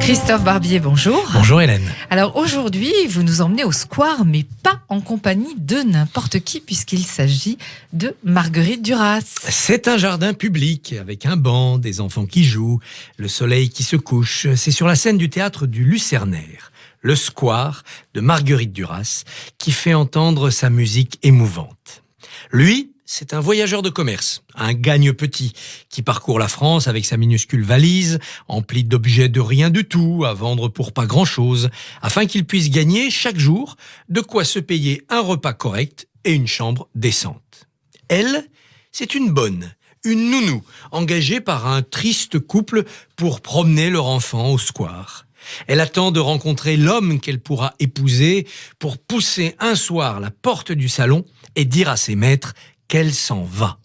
Christophe Barbier, bonjour. Bonjour Hélène. Alors aujourd'hui, vous nous emmenez au square, mais pas en compagnie de n'importe qui, puisqu'il s'agit de Marguerite Duras. C'est un jardin public avec un banc, des enfants qui jouent, le soleil qui se couche. C'est sur la scène du théâtre du Lucernaire, le square de Marguerite Duras, qui fait entendre sa musique émouvante. Lui, c'est un voyageur de commerce, un gagne-petit, qui parcourt la France avec sa minuscule valise, emplie d'objets de rien du tout, à vendre pour pas grand-chose, afin qu'il puisse gagner chaque jour de quoi se payer un repas correct et une chambre décente. Elle, c'est une bonne, une nounou, engagée par un triste couple pour promener leur enfant au square. Elle attend de rencontrer l'homme qu'elle pourra épouser pour pousser un soir la porte du salon et dire à ses maîtres qu'elle s'en va.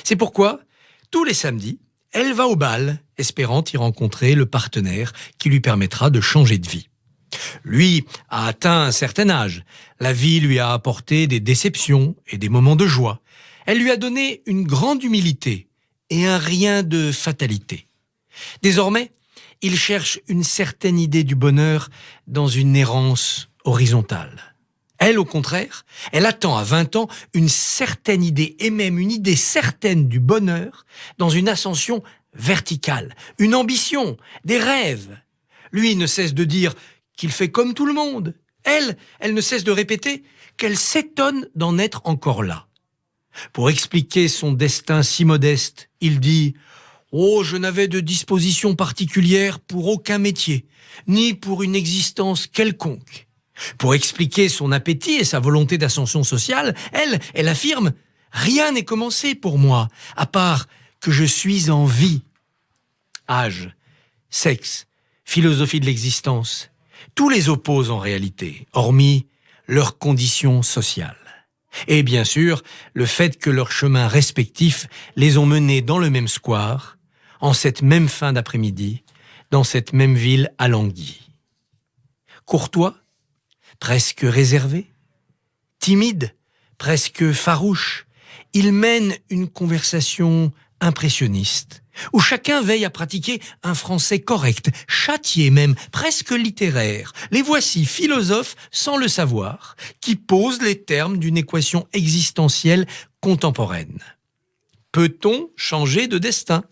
C'est pourquoi, tous les samedis, elle va au bal, espérant y rencontrer le partenaire qui lui permettra de changer de vie. Lui a atteint un certain âge. La vie lui a apporté des déceptions et des moments de joie. Elle lui a donné une grande humilité et un rien de fatalité. Désormais, il cherche une certaine idée du bonheur dans une errance horizontale. Elle, au contraire, elle attend à 20 ans une certaine idée, et même une idée certaine du bonheur, dans une ascension verticale, une ambition, des rêves. Lui ne cesse de dire qu'il fait comme tout le monde. Elle ne cesse de répéter qu'elle s'étonne d'en être encore là. Pour expliquer son destin si modeste, il dit « Oh, je n'avais de disposition particulière pour aucun métier, ni pour une existence quelconque. » Pour expliquer son appétit et sa volonté d'ascension sociale, elle affirme « Rien n'est commencé pour moi, à part que je suis en vie. » Âge, sexe, philosophie de l'existence, tous les opposent en réalité, hormis leur condition sociale. Et bien sûr, le fait que leurs chemins respectifs les ont menés dans le même square, en cette même fin d'après-midi, dans cette même ville alanguie. Courtois, presque réservé, timide, presque farouche, il mène une conversation impressionniste, où chacun veille à pratiquer un français correct, châtié même, presque littéraire. Les voici, philosophes sans le savoir, qui posent les termes d'une équation existentielle contemporaine. Peut-on changer de destin ?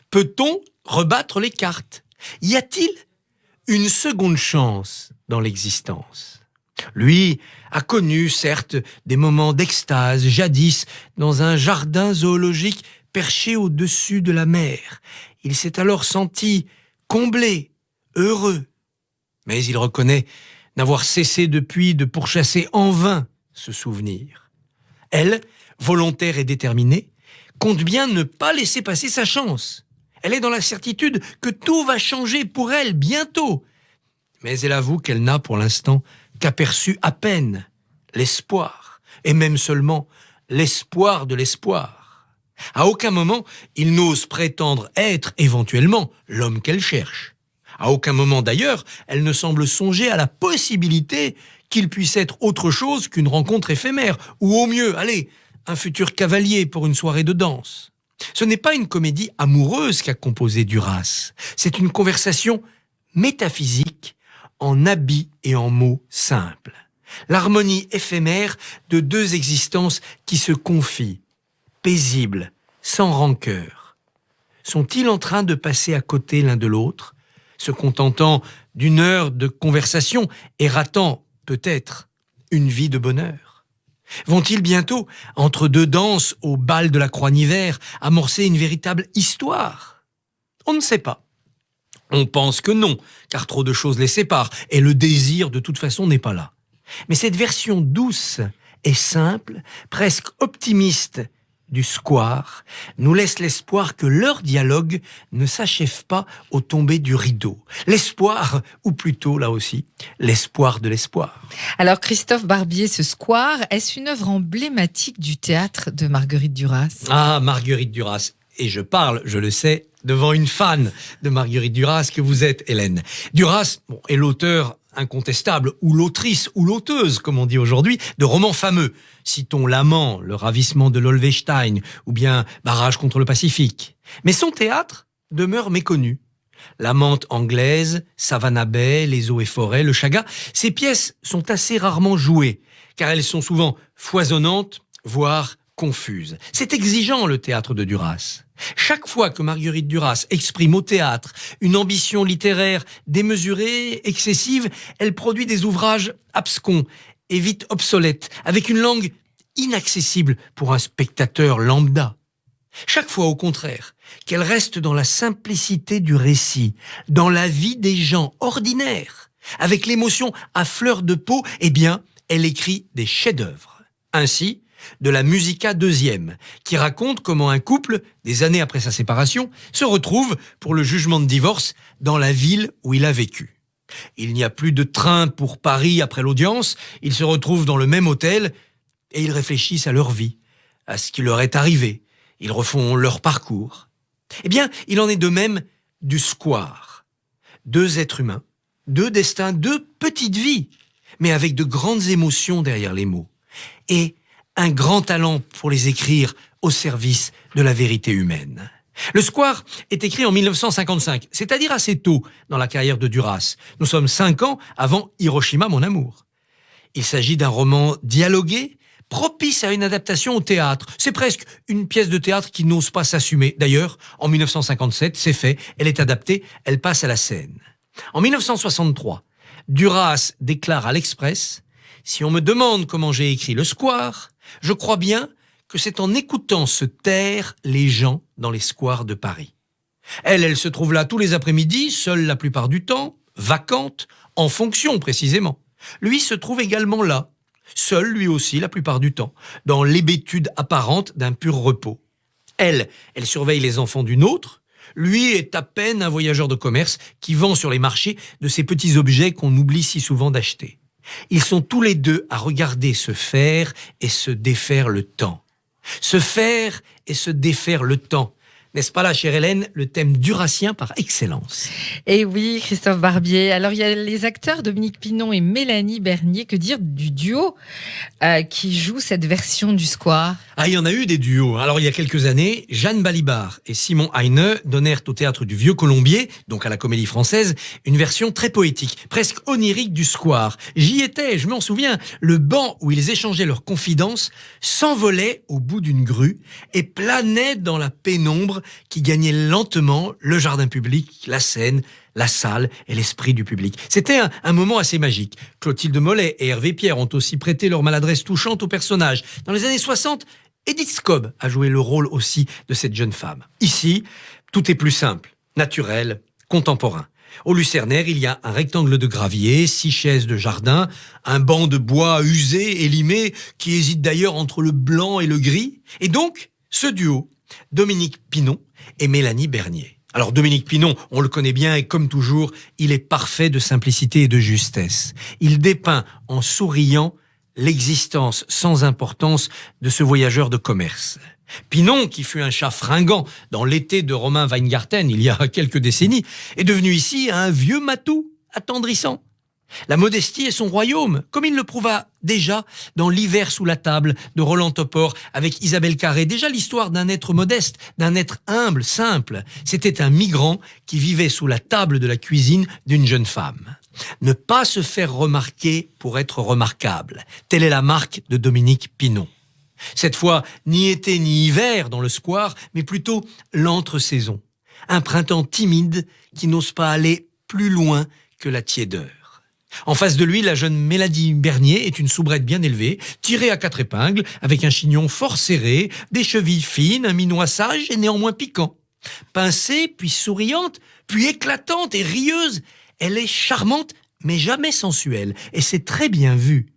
Peut-on rebattre les cartes ? Y a-t-il une seconde chance dans l'existence ? Lui a connu, certes, des moments d'extase, jadis, dans un jardin zoologique perché au-dessus de la mer. Il s'est alors senti comblé, heureux. Mais il reconnaît n'avoir cessé depuis de pourchasser en vain ce souvenir. Elle, volontaire et déterminée, compte bien ne pas laisser passer sa chance. Elle est dans la certitude que tout va changer pour elle bientôt. Mais elle avoue qu'elle n'a pour l'instant qu'aperçu à peine l'espoir, et même seulement l'espoir de l'espoir. À aucun moment, il n'ose prétendre être éventuellement l'homme qu'elle cherche. À aucun moment d'ailleurs, elle ne semble songer à la possibilité qu'il puisse être autre chose qu'une rencontre éphémère, ou au mieux, allez, un futur cavalier pour une soirée de danse. Ce n'est pas une comédie amoureuse qu'a composée Duras, c'est une conversation métaphysique en habits et en mots simples. L'harmonie éphémère de deux existences qui se confient, paisibles, sans rancœur. Sont-ils en train de passer à côté l'un de l'autre, se contentant d'une heure de conversation et ratant, peut-être, une vie de bonheur ? Vont-ils bientôt, entre deux danses au bal de la Croix-Nivert, amorcer une véritable histoire ? On ne sait pas. On pense que non, car trop de choses les séparent, et le désir de toute façon n'est pas là. Mais cette version douce et simple, presque optimiste du square, nous laisse l'espoir que leur dialogue ne s'achève pas au tomber du rideau. L'espoir, ou plutôt là aussi, l'espoir de l'espoir. Alors Christophe Barbier, ce square, est-ce une œuvre emblématique du théâtre de Marguerite Duras ? Ah, Marguerite Duras. Et je parle, je le sais, devant une fan de Marguerite Duras que vous êtes, Hélène. Duras est l'auteur incontestable, ou l'autrice, ou l'auteuse, comme on dit aujourd'hui, de romans fameux. Citons L'Amant, Le ravissement de l'Olvestein, ou bien Barrage contre le Pacifique. Mais son théâtre demeure méconnu. La menthe anglaise, Savannah Bay, les eaux et forêts, le chaga, ces pièces sont assez rarement jouées, car elles sont souvent foisonnantes, voire confuses. C'est exigeant, le théâtre de Duras. Chaque fois que Marguerite Duras exprime au théâtre une ambition littéraire démesurée, excessive, elle produit des ouvrages abscons et vite obsolètes, avec une langue inaccessible pour un spectateur lambda. Chaque fois, au contraire, qu'elle reste dans la simplicité du récit, dans la vie des gens ordinaires, avec l'émotion à fleur de peau, eh bien, elle écrit des chefs-d'œuvre. Ainsi, de la Musica deuxième, qui raconte comment un couple, des années après sa séparation, se retrouve pour le jugement de divorce dans la ville où il a vécu. Il n'y a plus de train pour Paris après l'audience, ils se retrouvent dans le même hôtel et ils réfléchissent à leur vie, à ce qui leur est arrivé. Ils refont leur parcours. Eh bien, il en est de même du square. 2 êtres humains, 2 destins, 2 petites vies, mais avec de grandes émotions derrière les mots. Et un grand talent pour les écrire au service de la vérité humaine. Le square est écrit en 1955, c'est-à-dire assez tôt dans la carrière de Duras. Nous sommes 5 ans avant Hiroshima, mon amour. Il s'agit d'un roman dialogué, propice à une adaptation au théâtre. C'est presque une pièce de théâtre qui n'ose pas s'assumer. D'ailleurs, en 1957, c'est fait, elle est adaptée, elle passe à la scène. En 1963, Duras déclare à l'Express « Si on me demande comment j'ai écrit le square, je crois bien que c'est en écoutant se taire les gens dans les squares de Paris. » Elle se trouve là tous les après-midi, seule la plupart du temps, vacante, en fonction précisément. Lui se trouve également là, seul lui aussi la plupart du temps, dans l'hébétude apparente d'un pur repos. Elle surveille les enfants d'une autre. Lui est à peine un voyageur de commerce qui vend sur les marchés de ces petits objets qu'on oublie si souvent d'acheter. Ils sont tous les 2 à regarder se faire et se défaire le temps. Se faire et se défaire le temps. N'est-ce pas là, chère Hélène, le thème durassien par excellence? Et oui, Christophe Barbier. Alors, il y a les acteurs Dominique Pinon et Mélanie Bernier. Que dire du duo qui joue cette version du square? Ah, il y en a eu des duos. Alors, il y a quelques années, Jeanne Balibar et Simon Heine donnèrent au théâtre du Vieux Colombier, donc à la Comédie Française, une version très poétique, presque onirique du square. J'y étais, je m'en souviens. Le banc où ils échangeaient leurs confidences s'envolait au bout d'une grue et planait dans la pénombre qui gagnait lentement le jardin public, la scène, la salle et l'esprit du public. C'était un moment assez magique. Clotilde Mollet et Hervé Pierre ont aussi prêté leur maladresse touchante au personnage. Dans les années 60, Edith Scobb a joué le rôle aussi de cette jeune femme. Ici, tout est plus simple, naturel, contemporain. Au Lucernaire, il y a un rectangle de gravier, 6 chaises de jardin, un banc de bois usé et limé qui hésite d'ailleurs entre le blanc et le gris. Et donc, ce duo, Dominique Pinon et Mélanie Bernier. Alors Dominique Pinon, on le connaît bien et comme toujours, il est parfait de simplicité et de justesse. Il dépeint en souriant l'existence sans importance de ce voyageur de commerce. Pinon, qui fut un chat fringant dans l'été de Romain Weingarten il y a quelques décennies, est devenu ici un vieux matou attendrissant. La modestie est son royaume, comme il le prouva déjà dans L'hiver sous la table de Roland Topor avec Isabelle Carré. Déjà l'histoire d'un être modeste, d'un être humble, simple. C'était un migrant qui vivait sous la table de la cuisine d'une jeune femme. Ne pas se faire remarquer pour être remarquable. Telle est la marque de Dominique Pinon. Cette fois, ni été ni hiver dans le square, mais plutôt l'entre-saison. Un printemps timide qui n'ose pas aller plus loin que la tiédeur. En face de lui, la jeune Mélanie Bernier est une soubrette bien élevée, tirée à 4 épingles, avec un chignon fort serré, des chevilles fines, un minois sage et néanmoins piquant. Pincée, puis souriante, puis éclatante et rieuse, elle est charmante, mais jamais sensuelle, et c'est très bien vu.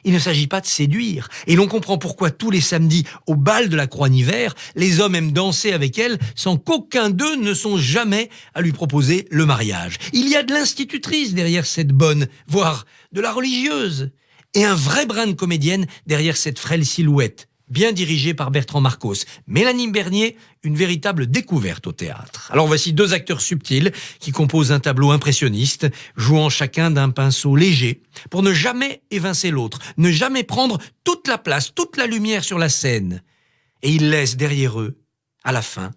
Il ne s'agit pas de séduire, et l'on comprend pourquoi tous les samedis, au bal de la Croix-Nivert, les hommes aiment danser avec elle sans qu'aucun d'eux ne songe jamais à lui proposer le mariage. Il y a de l'institutrice derrière cette bonne, voire de la religieuse, et un vrai brin de comédienne derrière cette frêle silhouette, bien dirigée par Bertrand Marcos. Mélanie Bernier, une véritable découverte au théâtre. Alors voici 2 acteurs subtils qui composent un tableau impressionniste, jouant chacun d'un pinceau léger, pour ne jamais évincer l'autre, ne jamais prendre toute la place, toute la lumière sur la scène. Et ils laissent derrière eux, à la fin,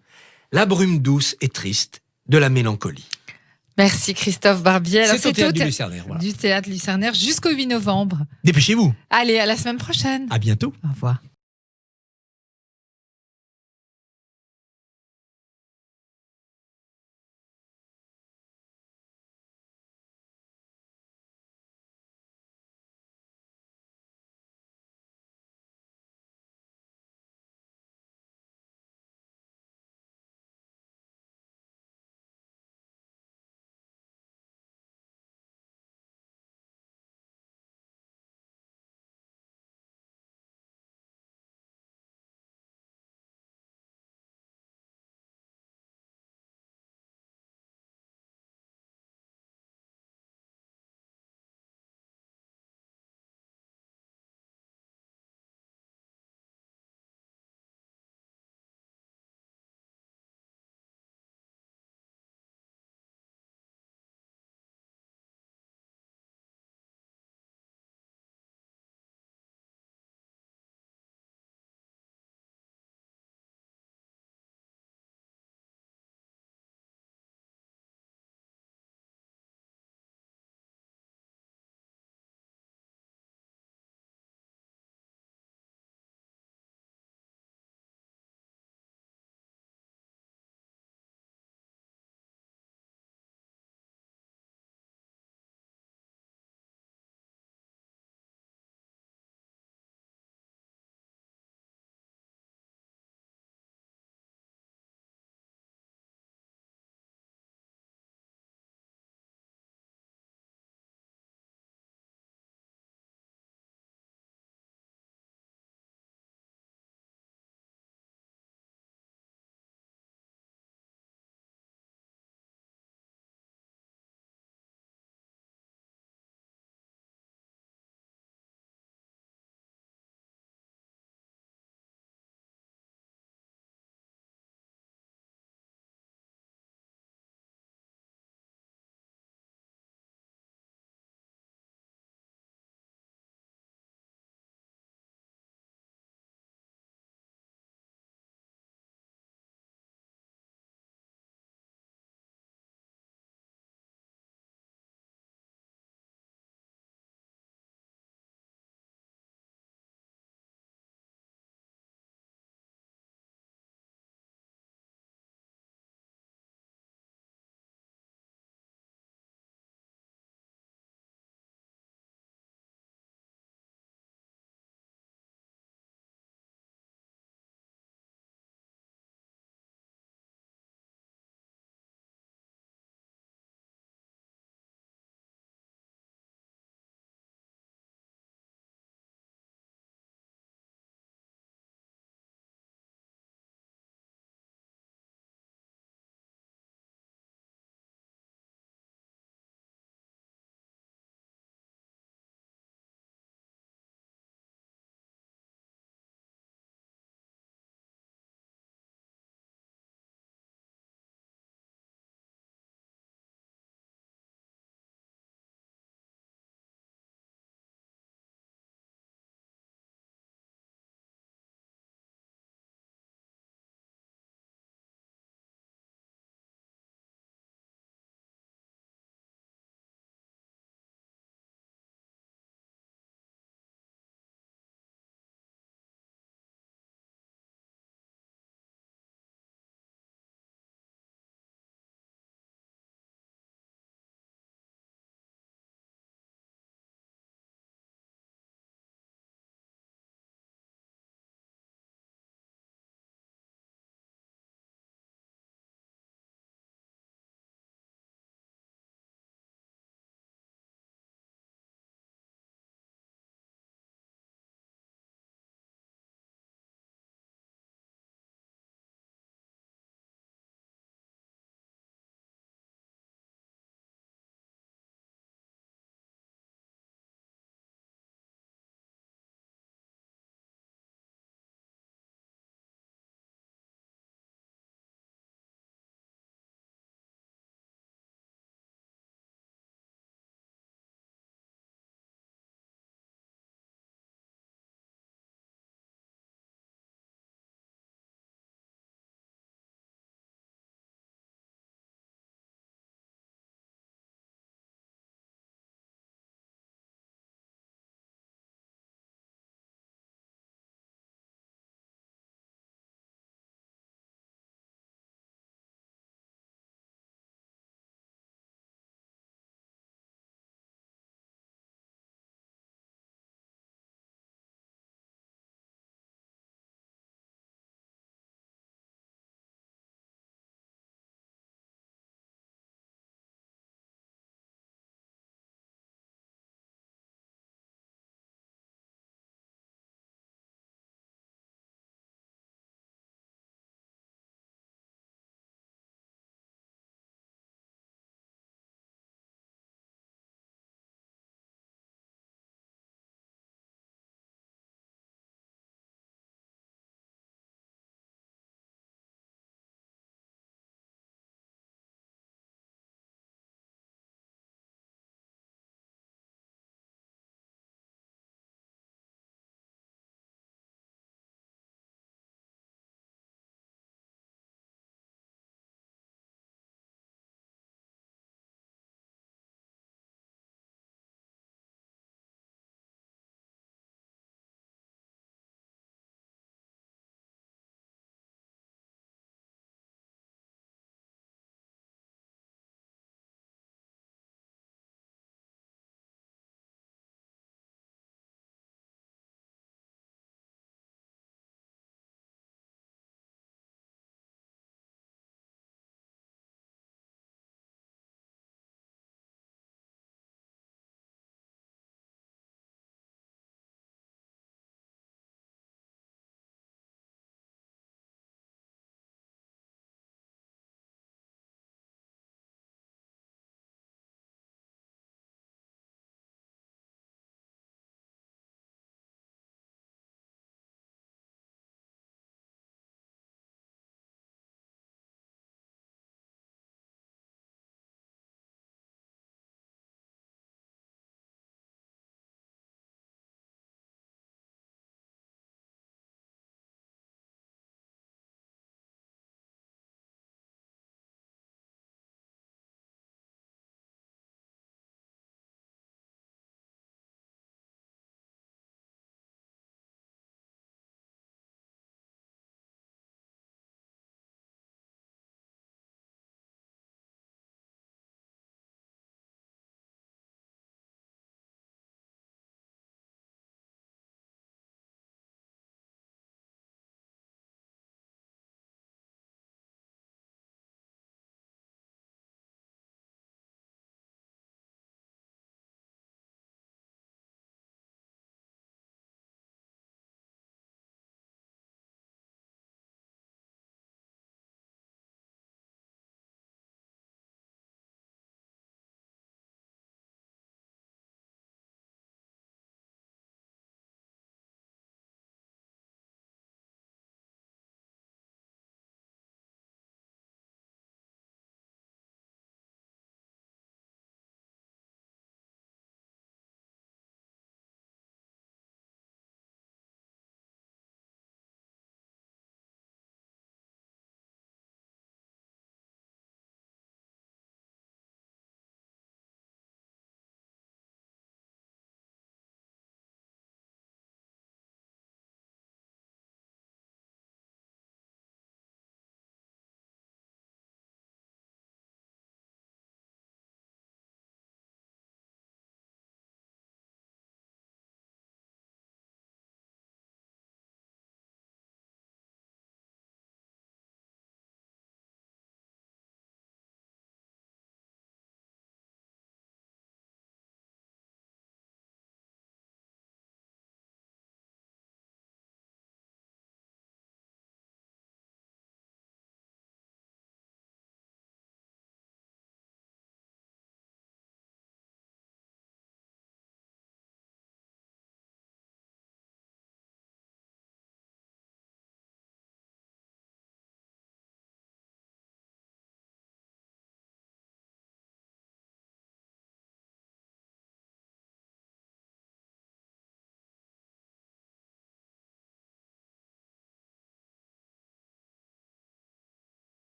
la brume douce et triste de la mélancolie. Merci Christophe Barbier. Alors, C'est au théâtre du Lucernaire. Voilà. Du théâtre Lucernaire jusqu'au 8 novembre. Dépêchez-vous. Allez, à la semaine prochaine. À bientôt. Au revoir.